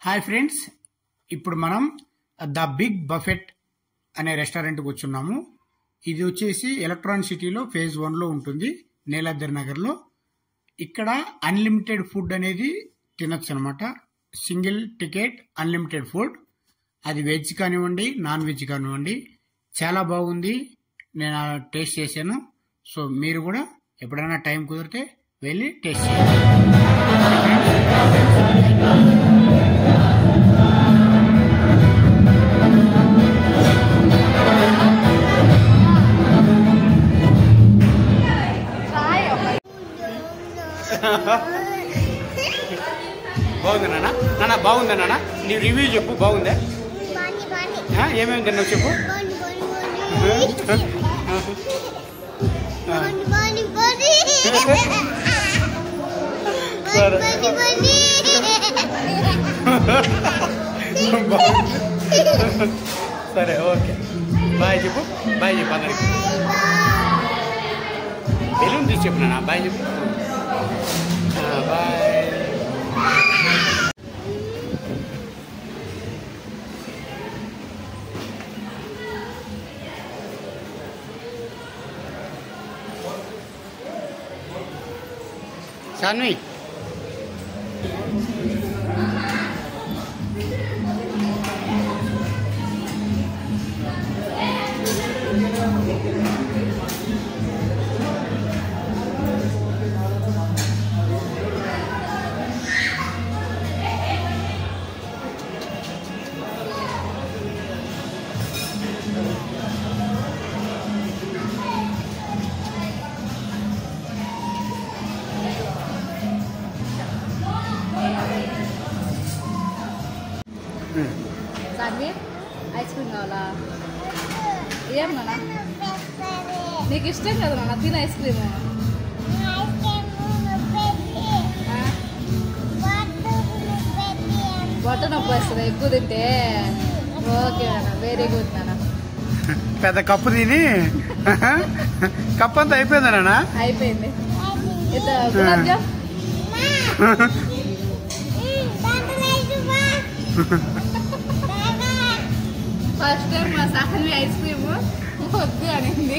Hi friends, ఇప్పుడు మనం the big buffet అనే రెస్టారెంట్కి వచ్చున్నాము. ఇది వచ్చేసి ఎలక్ట్రానిక్ సిటీలో ఫేజ్ 1లో ఉంటుంది, నీలాద్రి నగర్లో. ఇక్కడ అన్లిమిటెడ్ ఫుడ్ అనేది తినొచ్చు అనమాట. Single ticket unlimited food. అది వెజ్ కానివ్వండి, నాన్ వెజ్ కానివ్వండి, చాలా బాగుంది. నేను టేస్ట్ చేశాను. సో మీరు కూడా ఎప్పుడైనా టైం కుదిరితే వెళ్ళి టేస్ట్ చేయండి. బాగుందా నాన్న? నాన్న బాగుందా నాన్న? నీ రివ్యూ చెప్పు. బాగుందా? ఏమేమి తిన్నావు చెప్పు. సరే, ఓకే, బాయ్ చెప్పు. బాయ్ చెప్పు అందరికి. బెలూన్ తీసి చెప్పు నాన్న. బాయ్ చెప్పు. Bye. Saanvi, Saanvi ice cream కావాలా? ఏం నాన్న నీకు ఇష్టం కదా నాన్న? తిన ఐస్ క్రీమ్. బొట్ట నొప్పి వస్తుంది ఎక్కువ తింటే. ఓకే నాన్న, వెరీ గుడ్ నాన్న. పెద్ద కప్పు తిని కప్పు అంతా అయిపోయిందా నాన్న? అయిపోయింది. గులాబ్ జామ్ ఫస్ట్ టైం మా సాన్వి ఐస్ క్రీమ్ వద్దు అనింది.